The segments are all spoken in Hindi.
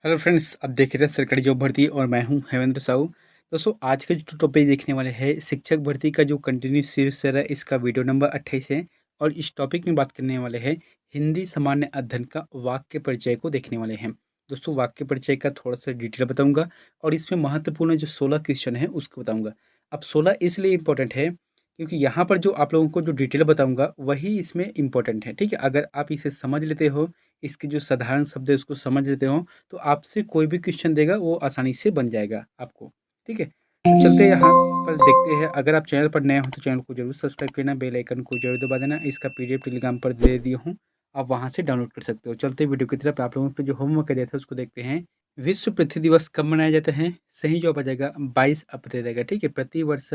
हेलो फ्रेंड्स, आप देख रहे हैं सरकारी जॉब भर्ती और मैं हूं हेमेंद्र साहू। दोस्तों, आज के जो टॉपिक देखने वाले हैं शिक्षक भर्ती का जो कंटिन्यू सीरीज चल रहा है, इसका वीडियो नंबर 28 है। और इस टॉपिक में बात करने वाले हैं हिंदी सामान्य अध्ययन का वाक्य परिचय को देखने वाले हैं। दोस्तों, वाक्य परिचय का थोड़ा सा डिटेल बताऊंगा और इसमें महत्वपूर्ण जो 16 क्वेश्चन है उसको बताऊंगा। अब 16 इसलिए इंपॉर्टेंट है क्योंकि यहाँ पर जो आप लोगों को जो डिटेल बताऊंगा वही इसमें इंपॉर्टेंट है। ठीक है, अगर आप इसे समझ लेते हो, इसके जो साधारण शब्द है उसको समझ लेते हो, तो आपसे कोई भी क्वेश्चन देगा वो आसानी से बन जाएगा आपको। ठीक है, तो चलते यहाँ पर देखते हैं। अगर आप चैनल पर नए हो तो चैनल को जरूर सब्सक्राइब करना, बेल आइकन को जरूर दबा देना। इसका पीडीएफ टेलीग्राम पर दे दिया हूँ, आप वहाँ से डाउनलोड कर सकते हो। चलते वीडियो की तरफ, आप लोगों को जो होमवर्क दिया था उसको देखते हैं। विश्व पृथ्वी दिवस कब मनाया जाता है? सही जवाब आ जाएगा 22 अप्रैल रहेगा। ठीक है, प्रति वर्ष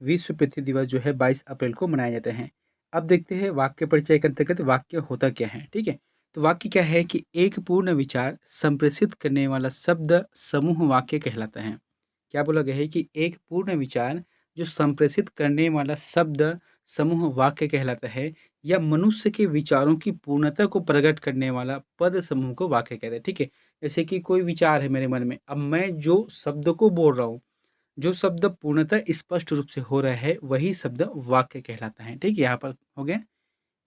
विश्व पृथ्वी दिवस जो है 22 अप्रैल को मनाया जाता है। अब देखते हैं वाक्य परिचय के अंतर्गत वाक्य होता क्या है। ठीक है, तो वाक्य क्या है कि एक पूर्ण विचार संप्रेषित करने वाला शब्द समूह वाक्य कहलाता है। क्या बोला गया है कि एक पूर्ण विचार जो संप्रेषित करने वाला शब्द समूह वाक्य कहलाता है, या मनुष्य के विचारों की पूर्णता को प्रकट करने वाला पद समूह को वाक्य कहते हैं। ठीक है, जैसे कि कोई विचार है मेरे मन में, अब मैं जो शब्द को बोल रहा हूँ, जो शब्द पूर्णतः स्पष्ट रूप से हो रहा है वही शब्द वाक्य कहलाता है। ठीक है, यहाँ पर हो गया।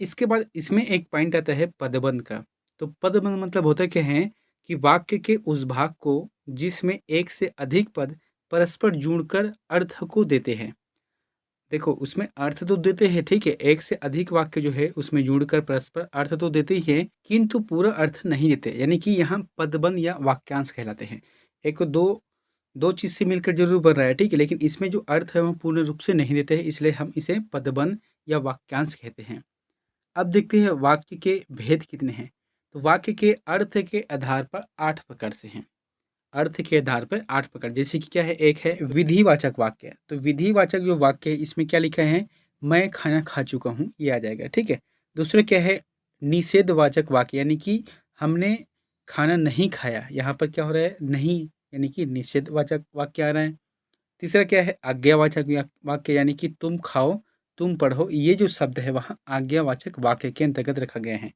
इसके बाद इसमें एक पॉइंट आता है पदबंध का। तो पदबंध मतलब होता क्या है कि वाक्य के उस भाग को जिसमें एक से अधिक पद परस्पर जुड़कर अर्थ को देते हैं। देखो, उसमें अर्थ तो देते हैं, ठीक है, एक से अधिक वाक्य जो है उसमें जुड़कर परस्पर अर्थ तो देते ही है, किंतु पूरा अर्थ नहीं देते, यानी कि यहाँ पदबंध या वाक्यांश कहलाते हैं। एक दो दो चीज से मिलकर जरूर बन रहा है, ठीक है, लेकिन इसमें जो अर्थ है वो पूर्ण रूप से नहीं देते हैं, इसलिए हम इसे पदबंध या वाक्यांश कहते हैं। अब देखते हैं वाक्य के भेद कितने हैं। तो वाक्य के अर्थ के आधार पर 8 प्रकार से हैं। अर्थ के आधार पर 8 प्रकार, जैसे कि क्या है, एक है विधिवाचक वाक्य। तो विधिवाचक जो वाक्य है इसमें क्या लिखा है, मैं खाना खा चुका हूँ, ये आ जाएगा। ठीक है, दूसरा क्या है, निषेधवाचक वाक्य, यानी कि हमने खाना नहीं खाया, यहाँ पर क्या हो रहा है, नहीं, यानी कि निषेधवाचक वाक्य आ रहा है। तीसरा क्या है, आज्ञावाचक वाक्य, यानी कि तुम खाओ, तुम पढ़ो, ये जो शब्द है वहाँ आज्ञावाचक वाक्य के अंतर्गत रखा गया है।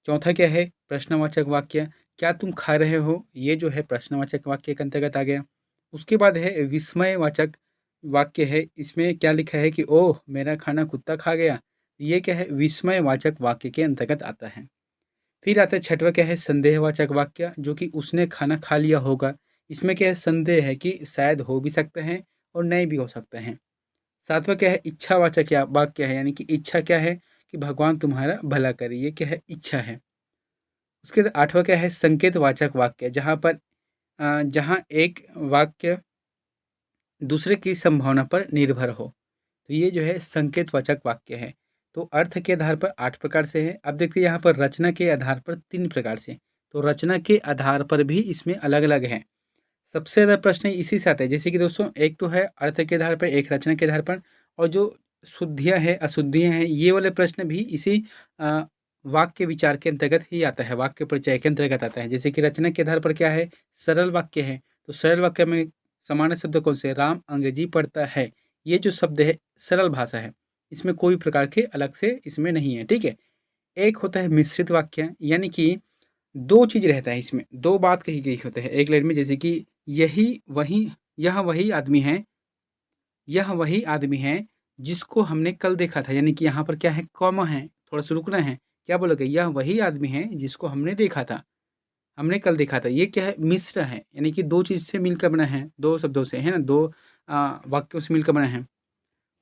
चौथा क्या है, प्रश्नवाचक वाक्य, क्या तुम खा रहे हो, ये जो है प्रश्नवाचक वाक्य के अंतर्गत आ गया। उसके बाद है विस्मयवाचक वाक्य है, इसमें क्या लिखा है कि ओह मेरा खाना कुत्ता खा गया, ये क्या है, विस्मयवाचक वाक्य के अंतर्गत आता है। फिर आता है छठवा क्या है, संदेहवाचक वाक्य, जो कि उसने खाना खा लिया होगा। इसमें क्या है, संदेह है कि शायद हो भी सकता है और नहीं भी हो सकता है। सातवां क्या है, इच्छावाचक या वाक्य है, यानी कि इच्छा क्या है कि भगवान तुम्हारा भला करे, ये क्या है, इच्छा है। उसके बाद आठवां क्या है, संकेतवाचक वाक्य, जहाँ पर जहाँ एक वाक्य दूसरे की संभावना पर निर्भर हो, तो ये जो है संकेतवाचक वाक्य है। तो अर्थ के आधार पर 8 प्रकार से है। अब देखते हैं यहाँ पर रचना के आधार पर 3 प्रकार से। तो रचना के आधार पर भी इसमें अलग-अलग है। सबसे ज़्यादा प्रश्न इसी से आते हैं, जैसे कि दोस्तों एक तो है अर्थ के आधार पर, एक रचना के आधार पर, और जो शुद्धियाँ हैं, अशुद्धियाँ हैं, ये वाले प्रश्न भी इसी अ, वाक्य विचार के अंतर्गत ही आता है, वाक्य परिचय के अंतर्गत आता है। जैसे कि रचना के आधार पर क्या है, सरल वाक्य है, तो सरल वाक्य में सामान्य शब्द कौन से, राम अंग्रेजी पढ़ता है, ये जो शब्द है सरल भाषा है, इसमें कोई प्रकार के अलग से इसमें नहीं है। ठीक है, एक होता है मिश्रित वाक्य, यानी कि दो चीज़ रहता है, इसमें दो बात कही गई होते हैं एक लाइन में, जैसे कि यही वही यह वही आदमी है, यह वही आदमी है जिसको हमने कल देखा था, यानी कि यहाँ पर क्या है, कॉमा है, थोड़ा सा रुकना है। क्या बोलोगे, यह वही आदमी है जिसको हमने देखा था, हमने कल देखा था, ये क्या है, मिश्र है, यानी कि दो चीज़ से मिलकर बना है, दो शब्दों से है ना, दो वाक्यों से मिलकर बना है।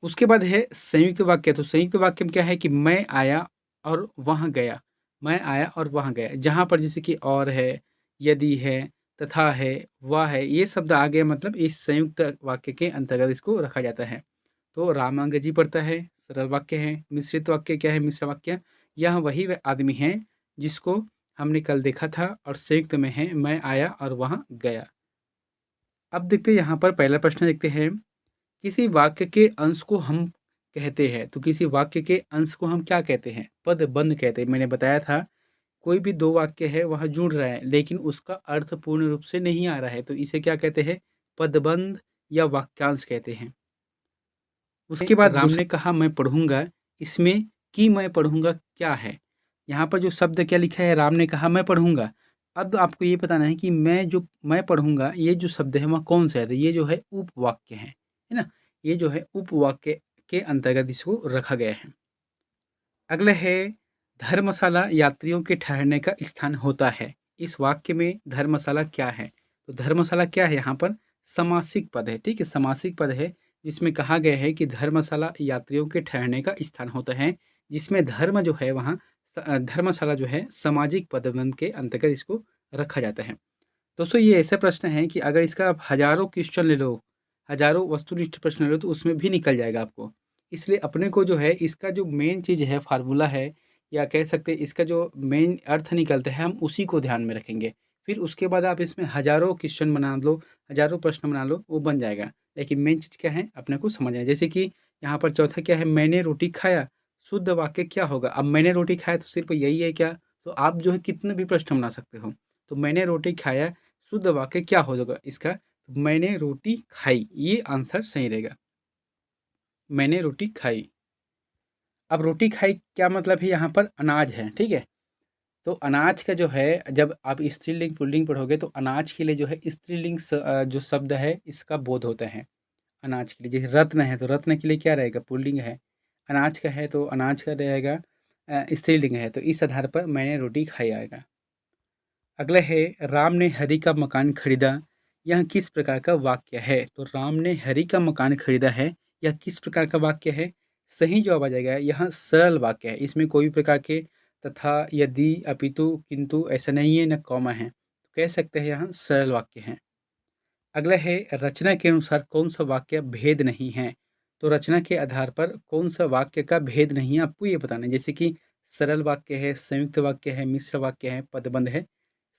उसके बाद है संयुक्त वाक्य। तो संयुक्त वाक्य में क्या है कि मैं आया और वहाँ गया, मैं आया और वहाँ गया, जहाँ पर जैसे कि और है, यदि है, तथा है, वह है, ये शब्द आ गए, मतलब इस संयुक्त वाक्य के अंतर्गत इसको रखा जाता है। तो राम अंग्रेजी पढ़ता है, सरल वाक्य है। मिश्रित वाक्य क्या है, मिश्र वाक्य, यह वही वह आदमी है जिसको हमने कल देखा था, और संयुक्त में है मैं आया और वहाँ गया। अब देखते हैं यहाँ पर पहला प्रश्न देखते हैं, किसी वाक्य के अंश को हम कहते हैं, तो किसी वाक्य के अंश को हम क्या कहते हैं, पदबंध कहते हैं। मैंने बताया था कोई भी दो वाक्य है वहाँ जुड़ रहा है लेकिन उसका अर्थ पूर्ण रूप से नहीं आ रहा है, तो इसे क्या कहते हैं, पदबंध या वाक्यांश कहते हैं। उसके बाद राम ने कहा मैं पढ़ूंगा, इसमें कि मैं पढ़ूंगा क्या है, यहाँ पर जो शब्द क्या लिखा है, राम ने कहा मैं पढ़ूंगा, अब आपको ये बताना है कि मैं पढ़ूँगा ये जो शब्द है वह कौन सा है? तो ये जो है उपवाक्य है ना? ये जो है उपवाक्य के अंतर्गत इसको रखा गया है। अगला है धर्मशाला यात्रियों के ठहरने का स्थान होता है। इस वाक्य में धर्मशाला क्या है? तो धर्मशाला क्या है यहाँ पर? समासिक पद है, ठीक है? समासिक पद है जिसमें कहा गया है कि धर्मशाला यात्रियों के ठहरने का स्थान होता है, जिसमें धर्म जो है वहाँ धर्मशाला जो है सामाजिक पदबंध के अंतर्गत इसको रखा जाता है। दोस्तों ये ऐसा प्रश्न है कि अगर इसका आप हज़ारों क्वेश्चन ले लो, हज़ारों वस्तुनिष्ठ प्रश्न ले लो तो उसमें भी निकल जाएगा आपको। इसलिए अपने को जो है इसका जो मेन चीज़ है फ़ॉर्मूला है या कह सकते हैं इसका जो मेन अर्थ निकलता है हम उसी को ध्यान में रखेंगे। फिर उसके बाद आप इसमें हज़ारों क्वेश्चन बना लो, हज़ारों प्रश्न बना लो, वो बन जाएगा। लेकिन मेन चीज़ क्या है अपने को समझना है। जैसे कि यहाँ पर चौथा क्या है, मैंने रोटी खाया, शुद्ध वाक्य क्या होगा? अब मैंने रोटी खाया तो सिर्फ़ यही है क्या? तो आप जो है कितने भी प्रश्न बना सकते हो। तो मैंने रोटी खाया शुद्ध वाक्य क्या हो जाएगा इसका? मैंने रोटी खाई, ये आंसर सही रहेगा। मैंने रोटी खाई। अब रोटी खाई क्या मतलब है यहाँ पर? अनाज है, ठीक है? तो अनाज का जो है जब आप स्त्रीलिंग पुल्लिंग पढ़ोगे तो अनाज के लिए जो है स्त्रीलिंग जो शब्द है इसका बोध होता है। अनाज के लिए जैसे रत्न है तो रत्न के लिए क्या रहेगा? पुल्लिंग है। अनाज का है तो अनाज का रहेगा स्त्रीलिंग है, तो इस आधार पर मैंने रोटी खाई आएगा। अगला है राम ने हरि का मकान खरीदा, यह किस प्रकार का वाक्य है? तो राम ने हरि का मकान खरीदा है, यह किस प्रकार का वाक्य है? सही जवाब आ जाएगा, यह सरल वाक्य है। इसमें कोई भी प्रकार के तथा, यदि, अपितु, किंतु ऐसा नहीं है, न कॉमा है। तो कह सकते हैं यहाँ सरल वाक्य है। अगला है रचना के अनुसार कौन सा वाक्य भेद नहीं है? तो रचना के आधार पर कौन सा वाक्य का भेद नहीं है आपको ये बताना है। जैसे कि सरल वाक्य है, संयुक्त वाक्य है, मिश्र वाक्य है, पदबंध है।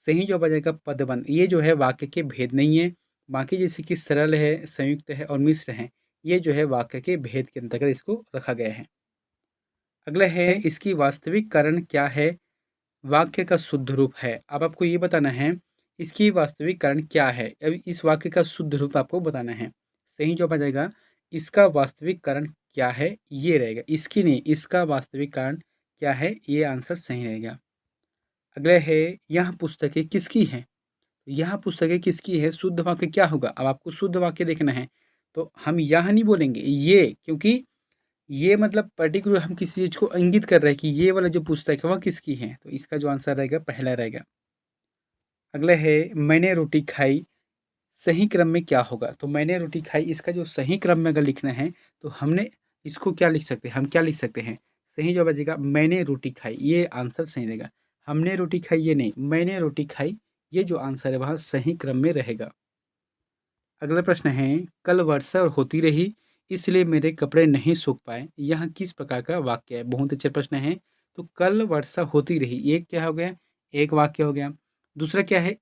सही जवाब आ जाएगा पदबंध। ये जो है वाक्य के भेद नहीं है। बाकी जैसे कि सरल है, संयुक्त है और मिश्र है, ये जो है वाक्य के भेद के अंतर्गत इसको रखा गया है। अगला है इसकी वास्तविक कारण क्या है? वाक्य का शुद्ध रूप है। अब आपको ये बताना है इसकी वास्तविक कारण क्या है। अब इस वाक्य का शुद्ध रूप आपको बताना है। सही जवाब आ जाएगा इसका वास्तविक कारण क्या है, ये रहेगा। इसकी नहीं, इसका वास्तविक कारण क्या है, ये आंसर सही रहेगा। अगला है यह पुस्तकें किसकी हैं? यह पुस्तकें किसकी है? शुद्ध वाक्य क्या होगा? अब आपको शुद्ध वाक्य देखना है तो हम यह नहीं बोलेंगे ये, क्योंकि ये मतलब पर्टिकुलर हम किसी चीज़ को इंगित कर रहे हैं कि ये वाला जो पुस्तक है वह किसकी है, तो इसका जो आंसर रहेगा पहला रहेगा। अगला है मैंने रोटी खाई, सही क्रम में क्या होगा? तो मैंने रोटी खाई इसका जो सही क्रम में अगर लिखना है तो हमने इसको क्या लिख सकते हैं? हम क्या लिख सकते हैं? सही जवाब आ जाएगा मैंने रोटी खाई, ये आंसर सही रहेगा। हमने रोटी खाई ये नहीं, मैंने रोटी खाई, ये जो आंसर है वह सही क्रम में रहेगा। अगला प्रश्न है कल वर्षा होती रही इसलिए मेरे कपड़े नहीं सूख पाए, यह किस प्रकार का वाक्य है? बहुत अच्छा प्रश्न है। तो कल वर्षा होती रही, ये क्या हो गया? एक वाक्य हो गया। दूसरा क्या है?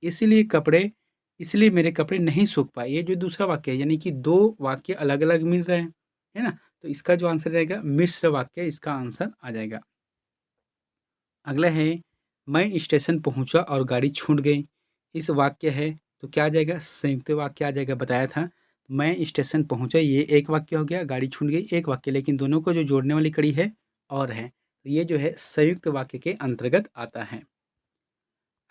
इसलिए मेरे कपड़े नहीं सूख पाए, ये जो दूसरा वाक्य है, यानी कि दो वाक्य अलग अलग मिल रहे हैं, है ना? तो इसका जो आंसर रहेगा मिश्र वाक्य, इसका आंसर आ जाएगा। अगला है मैं स्टेशन पहुंचा और गाड़ी छूट गई, इस वाक्य है तो क्या आ जाएगा? संयुक्त वाक्य आ जाएगा, बताया था। मैं स्टेशन पहुंचा ये एक वाक्य हो गया, गाड़ी छूट गई एक वाक्य, लेकिन दोनों को जो जोड़ने वाली कड़ी है और है, तो ये जो है संयुक्त वाक्य के अंतर्गत आता है।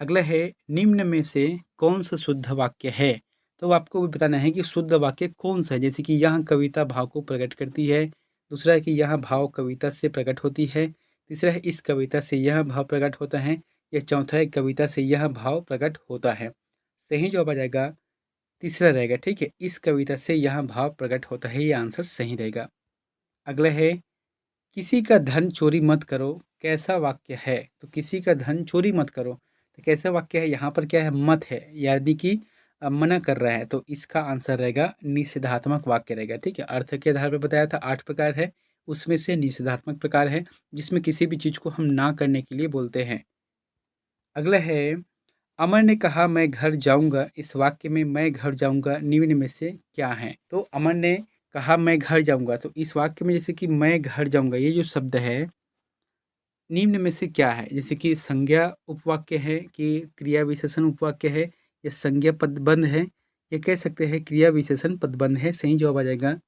अगला है निम्न में से कौन सा शुद्ध वाक्य है? तो आपको भी बताना है कि शुद्ध वाक्य कौन सा है। जैसे कि यह कविता भाव को प्रकट करती है, दूसरा है कि यह भाव कविता से प्रकट होती है, तीसरा है इस कविता से यह भाव प्रकट होता है, या चौथा है कविता से यह भाव प्रकट होता है। सही जवाब आ जाएगा तीसरा रहेगा, ठीक है, इस कविता से यह भाव प्रकट होता है, ये आंसर सही रहेगा। अगला है किसी का धन चोरी मत करो, कैसा वाक्य है? तो किसी का धन चोरी मत करो, तो कैसा वाक्य है? यहाँ पर क्या है? मत है, यानी कि मना कर रहा है, तो इसका आंसर रहेगा निषेधात्मक वाक्य रहेगा, ठीक है। अर्थ के आधार पर बताया था 8 प्रकार है, उसमें से निषेधात्मक प्रकार है जिसमें किसी भी चीज़ को हम ना करने के लिए बोलते हैं। अगला है अमर ने कहा मैं घर जाऊंगा, इस वाक्य में मैं घर जाऊंगा निम्न में से क्या है? तो अमर ने कहा मैं घर जाऊंगा, तो इस वाक्य में जैसे कि मैं घर जाऊंगा, ये जो शब्द है निम्न में से क्या है? जैसे कि संज्ञा उपवाक्य है कि क्रिया विशेषण उपवाक्य है, या संज्ञा पदबंध है, या कह सकते हैं क्रिया विशेषण पदबंध है। सही जवाब आ जाएगा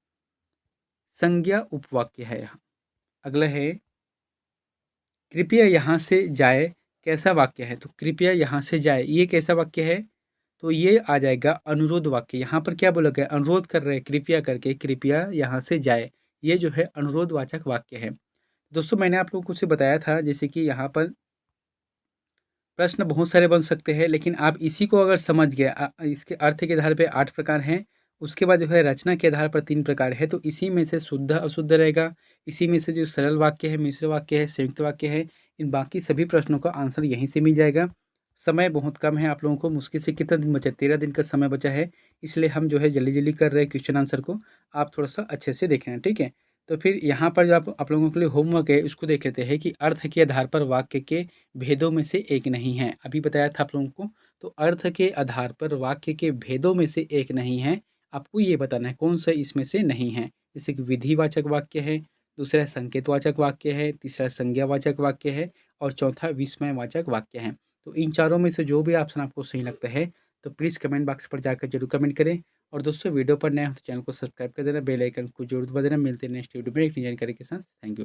संज्ञा उपवाक्य है यहाँ। अगला है कृपया यहाँ से जाए, कैसा वाक्य है? तो कृपया यहाँ से जाए, ये कैसा वाक्य है? तो ये आ जाएगा अनुरोध वाक्य। यहाँ पर क्या बोला गया? अनुरोध कर रहे हैं कृपया करके, कृपया यहाँ से जाए। ये जो है अनुरोधवाचक वाक्य है। दोस्तों मैंने आप लोगों को से बताया था जैसे कि यहाँ पर प्रश्न बहुत सारे बन सकते हैं, लेकिन आप इसी को अगर समझ गए, इसके अर्थ के आधार पे 8 प्रकार हैं, उसके बाद जो है रचना के आधार पर 3 प्रकार है, तो इसी में से शुद्ध अशुद्ध रहेगा, इसी में से जो सरल वाक्य है, मिश्र वाक्य है, संयुक्त वाक्य है, इन बाकी सभी प्रश्नों का आंसर यहीं से मिल जाएगा। समय बहुत कम है, आप लोगों को मुश्किल से कितना दिन बचा है? 13 दिन का समय बचा है, इसलिए हम जो है जल्दी-जल्दी कर रहे हैं क्वेश्चन आंसर को, आप थोड़ा-सा अच्छे से देख लेना, ठीक है? तो फिर यहाँ पर जो आप लोगों के लिए होमवर्क है, उसको देख लेते हैं कि अर्थ के आधार पर वाक्य के भेदों में से एक नहीं है। अभी बताया था आप लोगों को, तो अर्थ के आधार पर वाक्य के भेदों में से एक नहीं है। आपको ये बताना है कौन सा इसमें से नहीं है। जैसे कि विधिवाचक वाक्य है, दूसरा संकेतवाचक वाक्य है, तीसरा संज्ञावाचक वाक्य है और चौथा विस्मयवाचक वाक्य है। तो इन चारों में से जो भी ऑप्शन आपको सही लगता है, तो प्लीज़ कमेंट बॉक्स पर जाकर ज़रूर कमेंट करें। और दोस्तों वीडियो पर नए हो तो चैनल को सब्सक्राइब कर देना, बेल आइकन को जरूर दबा देना। मिलते हैं नेक्स्ट वीडियो में एक नई जानकारी के साथ। Thank you.